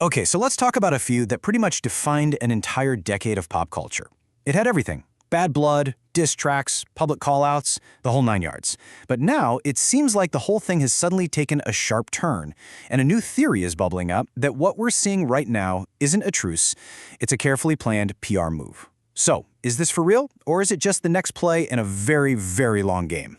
Okay, so let's talk about a feud that pretty much defined an entire decade of pop culture. It had everything. Bad blood, diss tracks, public callouts, the whole nine yards. But now, it seems like the whole thing has suddenly taken a sharp turn, and a new theory is bubbling up that what we're seeing right now isn't a truce, it's a carefully planned PR move. So, is this for real, or is it just the next play in a very, very long game?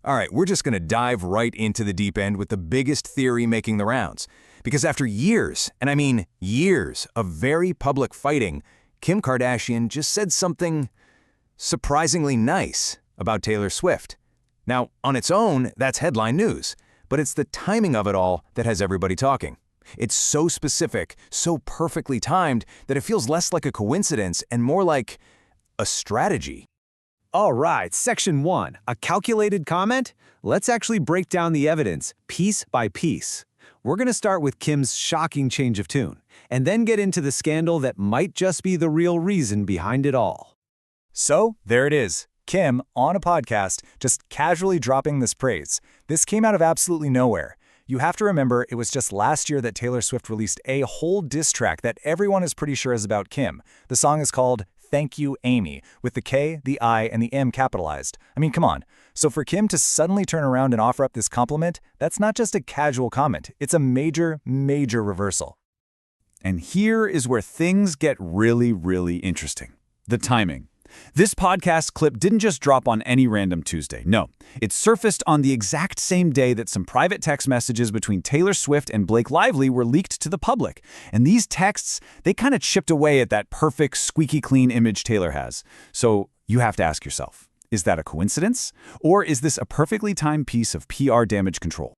All right, we're just going to dive right into the deep end with the biggest theory making the rounds. Because after years, and I mean years, of very public fighting, Kim Kardashian just said something surprisingly nice about Taylor Swift. Now, on its own, that's headline news, but it's the timing of it all that has everybody talking. It's so specific, so perfectly timed, that it feels less like a coincidence and more like a strategy. All right, Section 1, a calculated comment? Let's actually break down the evidence, piece by piece. We're going to start with Kim's shocking change of tune, and then get into the scandal that might just be the real reason behind it all. So, there it is. Kim, on a podcast, just casually dropping this praise. This came out of absolutely nowhere. You have to remember, it was just last year that Taylor Swift released a whole diss track that everyone is pretty sure is about Kim. The song is called Thank You, Amy, with the K, the I, and the M capitalized. I mean, come on. So for Kim to suddenly turn around and offer up this compliment, that's not just a casual comment. It's a major, major reversal. And here is where things get really, really interesting. The timing. This podcast clip didn't just drop on any random Tuesday. No, it surfaced on the exact same day that some private text messages between Taylor Swift and Blake Lively were leaked to the public. And these texts, they kind of chipped away at that perfect, squeaky clean image Taylor has. So you have to ask yourself, is that a coincidence? Or is this a perfectly timed piece of PR damage control?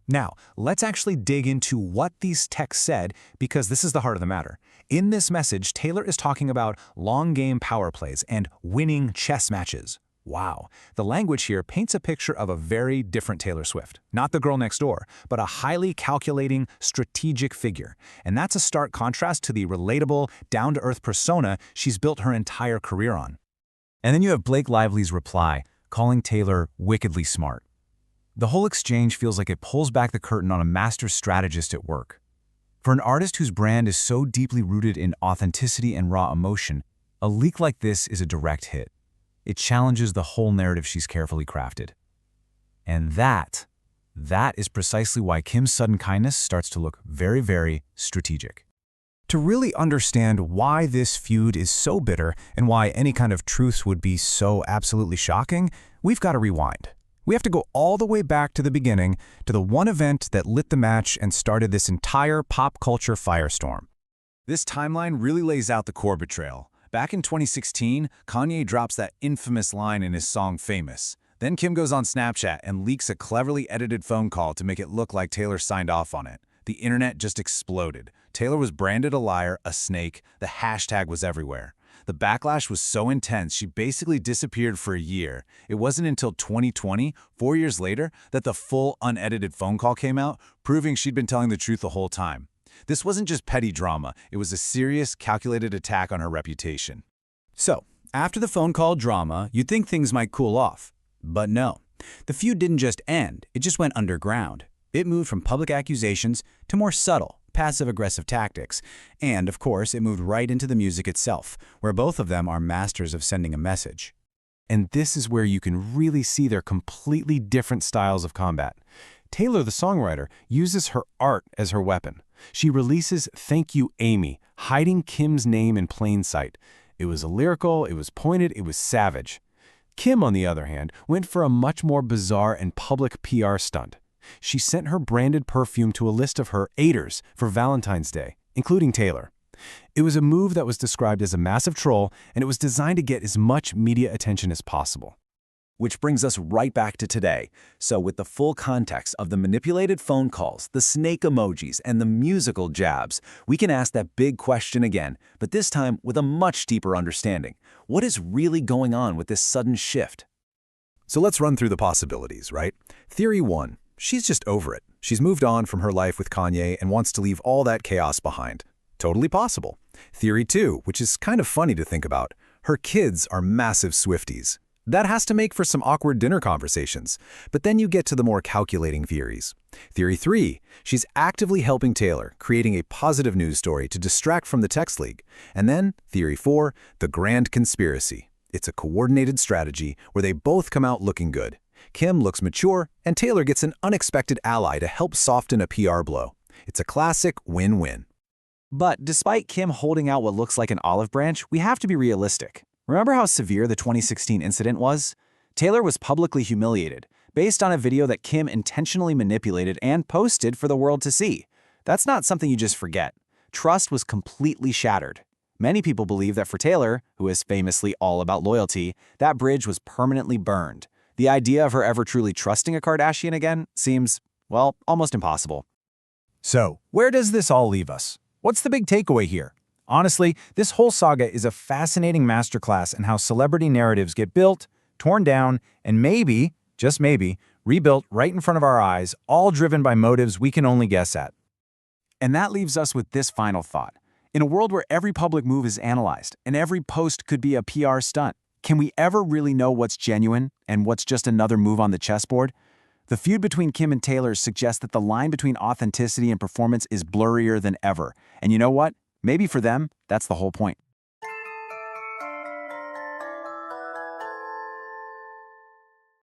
Now, let's actually dig into what these texts said, because this is the heart of the matter. In this message, Taylor is talking about long-game power plays and winning chess matches. Wow. The language here paints a picture of a very different Taylor Swift. Not the girl next door, but a highly calculating, strategic figure. And that's a stark contrast to the relatable, down-to-earth persona she's built her entire career on. And then you have Blake Lively's reply, calling Taylor wickedly smart. The whole exchange feels like it pulls back the curtain on a master strategist at work. For an artist whose brand is so deeply rooted in authenticity and raw emotion, a leak like this is a direct hit. It challenges the whole narrative she's carefully crafted. And that is precisely why Kim's sudden kindness starts to look very, very strategic. To really understand why this feud is so bitter and why any kind of truce would be so absolutely shocking, we've got to rewind. We have to go all the way back to the beginning, to the one event that lit the match and started this entire pop culture firestorm. This timeline really lays out the core betrayal. Back in 2016, Kanye drops that infamous line in his song Famous. Then Kim goes on Snapchat and leaks a cleverly edited phone call to make it look like Taylor signed off on it. The internet just exploded. Taylor was branded a liar, a snake. The hashtag was everywhere. The backlash was so intense, she basically disappeared for a year. It wasn't until 2020, 4 years later, that the full unedited phone call came out, proving she'd been telling the truth the whole time. This wasn't just petty drama, it was a serious, calculated attack on her reputation. So, after the phone call drama, you'd think things might cool off. But no. The feud didn't just end, it just went underground. It moved from public accusations to more subtle, passive-aggressive tactics. And, of course, it moved right into the music itself, where both of them are masters of sending a message. And this is where you can really see their completely different styles of combat. Taylor, the songwriter, uses her art as her weapon. She releases Thank You, Amy, hiding Kim's name in plain sight. It was lyrical, it was pointed, it was savage. Kim, on the other hand, went for a much more bizarre and public PR stunt. She sent her branded perfume to a list of her aiders for Valentine's Day, including Taylor. It was a move that was described as a massive troll, and it was designed to get as much media attention as possible. Which brings us right back to today. So with the full context of the manipulated phone calls, the snake emojis, and the musical jabs, we can ask that big question again, but this time with a much deeper understanding. What is really going on with this sudden shift? So let's run through the possibilities, right? Theory 1. She's just over it. She's moved on from her life with Kanye and wants to leave all that chaos behind. Totally possible. Theory 2, which is kind of funny to think about. Her kids are massive Swifties. That has to make for some awkward dinner conversations. But then you get to the more calculating theories. Theory 3, she's actively helping Taylor, creating a positive news story to distract from the text leak. And then, Theory 4, the grand conspiracy. It's a coordinated strategy where they both come out looking good. Kim looks mature, and Taylor gets an unexpected ally to help soften a PR blow. It's a classic win-win. But despite Kim holding out what looks like an olive branch, we have to be realistic. Remember how severe the 2016 incident was? Taylor was publicly humiliated, based on a video that Kim intentionally manipulated and posted for the world to see. That's not something you just forget. Trust was completely shattered. Many people believe that for Taylor, who is famously all about loyalty, that bridge was permanently burned. The idea of her ever truly trusting a Kardashian again seems, well, almost impossible. So, where does this all leave us? What's the big takeaway here? Honestly, this whole saga is a fascinating masterclass in how celebrity narratives get built, torn down, and maybe, just maybe, rebuilt right in front of our eyes, all driven by motives we can only guess at. And that leaves us with this final thought. In a world where every public move is analyzed and every post could be a PR stunt, can we ever really know what's genuine and what's just another move on the chessboard? The feud between Kim and Taylor suggests that the line between authenticity and performance is blurrier than ever. And you know what? Maybe for them, that's the whole point.